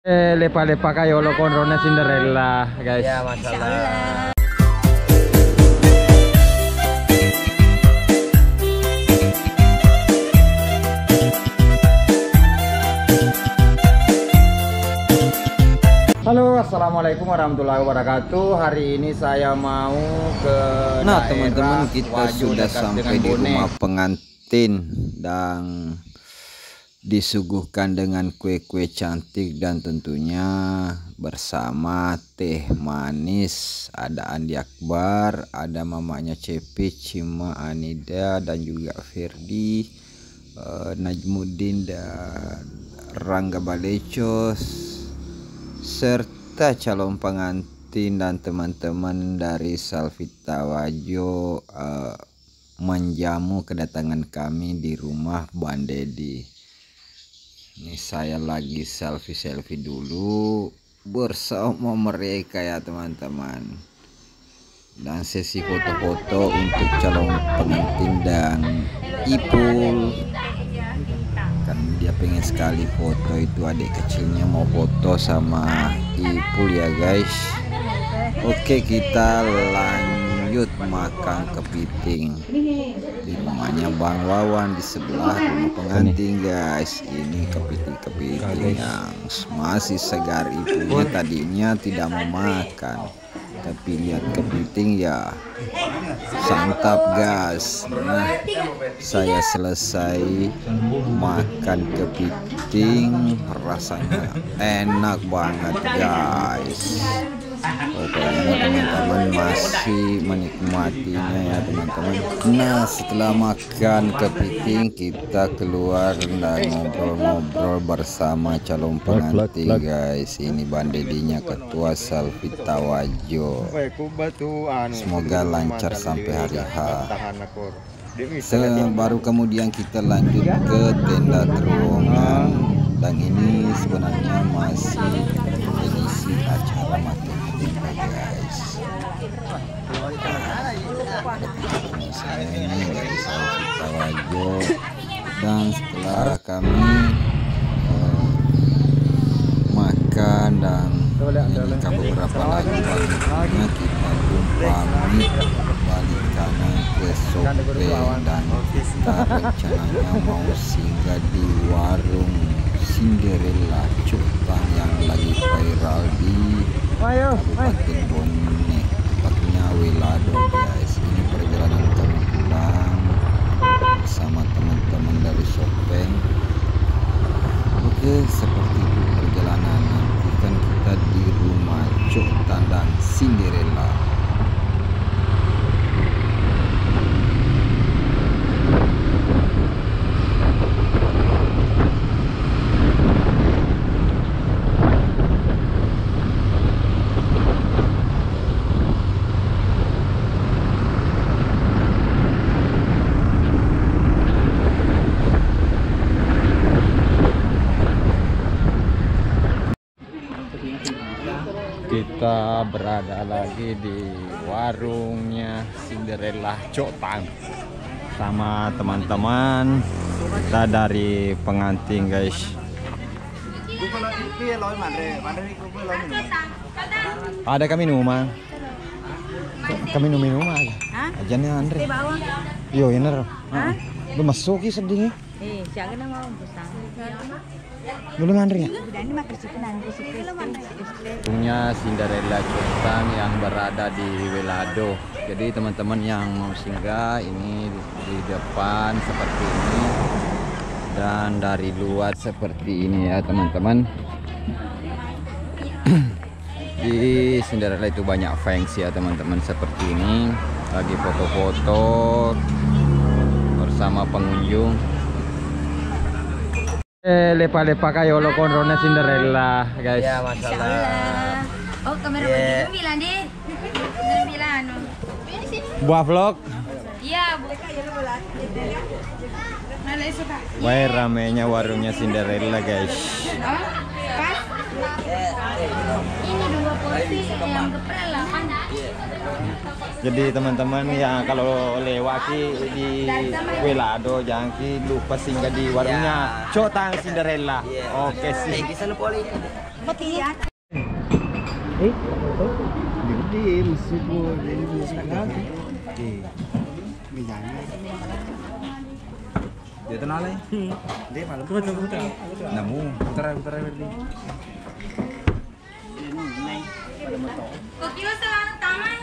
Lepa-lepa kayo lo konrona Cinderella, guys. Ya, masalah. Halo, assalamualaikum warahmatullahi wabarakatuh. Hari ini saya mau ke teman-teman, kita sudah sampai di rumah pengantin dan disuguhkan dengan kue-kue cantik dan tentunya bersama teh manis. Ada Andi Akbar, ada mamanya Cepi, Cima, Anida, dan juga Ferdi, Najmuddin dan Rangga Balecos, serta calon pengantin dan teman-teman dari Salvita Wajo menjamu kedatangan kami di rumah Bang Dedi. Ini saya lagi selfie dulu bersama mereka ya teman-teman, dan sesi foto-foto untuk calon pengantin dan Ipul. Kan dia pengen sekali foto, itu adik kecilnya mau foto sama Ipul ya guys. Oke, kita lanjut makan kepiting di rumahnya Bang Wawan di sebelah rumah pengantin guys. Ini kepiting yang masih segar. Ipulnya tadinya tidak mau makan, tapi lihat kepiting ya santap guys. Nah, saya selesai makan kepiting, rasanya enak banget guys. Pokoknya teman-teman masih menikmatinya ya teman-teman. Nah, setelah makan kepiting kita keluar dan ngobrol-ngobrol bersama calon pengantin guys. Ini Bang Dedinya ketua Salvita Wajo. Semoga lancar sampai hari H. Baru kemudian kita lanjut ke tenda terowongan, dan ini sebenarnya masih edisi acara mati guys. Saya ini dari Salvita Wajo, dan setelah kami makan dan menyanyikan beberapa lagu-lagunya, kita pun pamit balik kanan ke Sope, dan kita rencananya mau singgah di warung Cinderella Cupang yang lagi viral di Kabupaten Bone, tepatnya Welado guys. Ini perjalanan kami pulang bersama teman-teman dari Sopeng. Oke, seperti itu perjalanan. Nanti kan kita di rumah Cok Tandang Cinderella. Kita berada lagi di warungnya Cinderella Cotang sama teman-teman kita dari pengantin guys. Ada kami minuman. Kami minuman aja nih Andre. Yo bener. Lu masuk ki sedih. Siapa nama besar? Belum Andre ya? Punya Cinderella Cotang yang berada di Welado. Jadi teman-teman yang mau singgah ini di depan seperti ini, dan dari luar seperti ini ya teman-teman. Di Cinderella itu banyak fans ya teman-teman, seperti ini lagi foto-foto bersama pengunjung. Lepa-lepa kayo lo konrona Cinderella guys. Ya, masalah. Oh, kamera yeah. Bilang deh. Bilang Buah vlog. Iya, Bu. Wah, ramenya warungnya Cinderella guys. Pas. Ini 2 porsi. yang geprek lah kan. Jadi teman-teman ya kalau lewat di Welado jangan lupa singgah di warungnya Cotang Cinderella. Oke sih. Di musik ini musik lagi. Dia tenang lah. Dia malam. Putar. Namu, putar berarti. Kok kilo selalu tamai?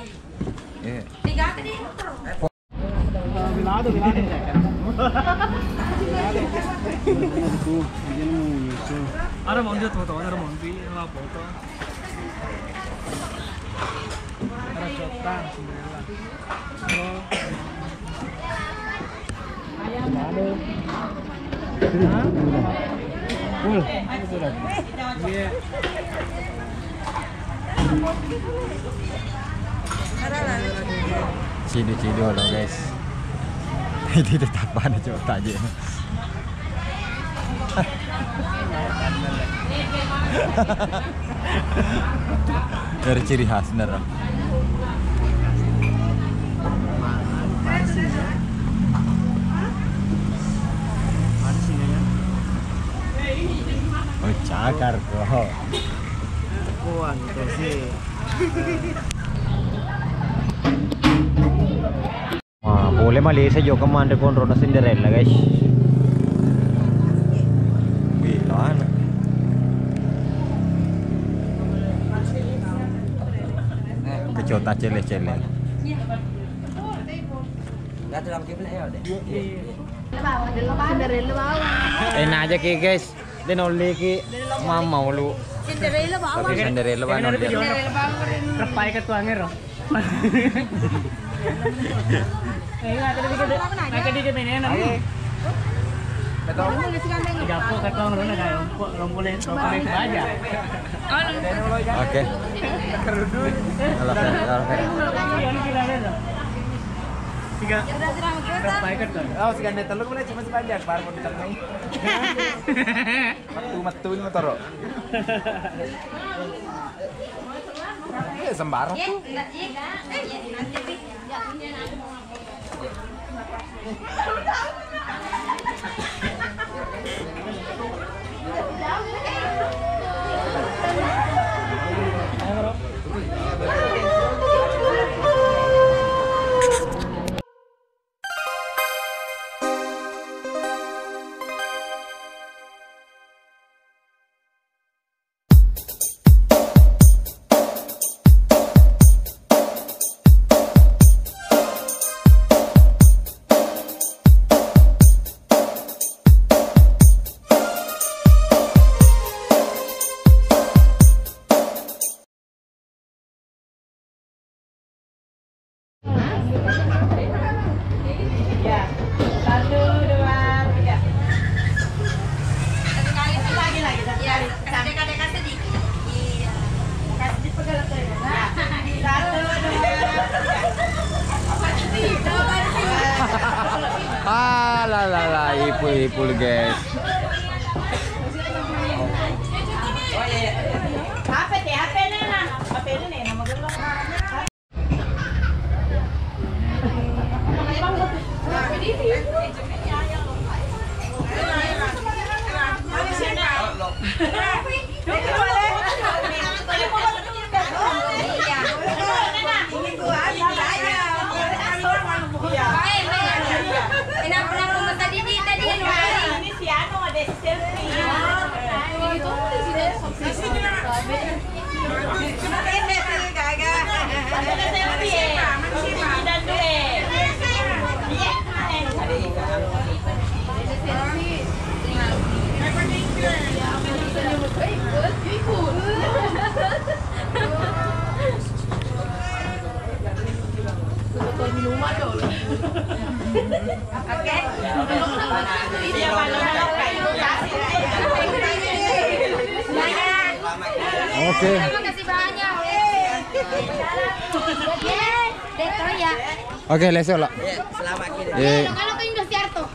Iya. Tiga tadi. Bilado. Ada mau dia foto, ada mau dia nggak foto. Ada Cotang Cinderella. Iya. Cido loh guys. Ini tetap ada coba aja. Dari ciri khas bener. Oh cakar kok. Kuan tuh sih. Wah, boleh Malaysia juga commander control Cinderella guys. Bilang. Kecota celeh-celeh. Cinderella bawah. Enak aja ki guys. Dia nolli ki mau lu. Cinderella bawah. Tapi Cinderella ba nolli. Cinderella bawah. Repay ka tuangnya ro. Nggak di mana nanti. Gapo ka tuang ro na kayo. Rompulin aja. Oke. Kalau Tiga. Repay ka tuang. Oh, seganda telur mulai cuma sepanjang, baru mau ditengah. Matu ini taro. Sembarang tuh. Nanti. ipul guys. Oke. Terima kasih banyak. Ya. Oke, lesok lah. Selamat. Kalau ke Indosiar tuh.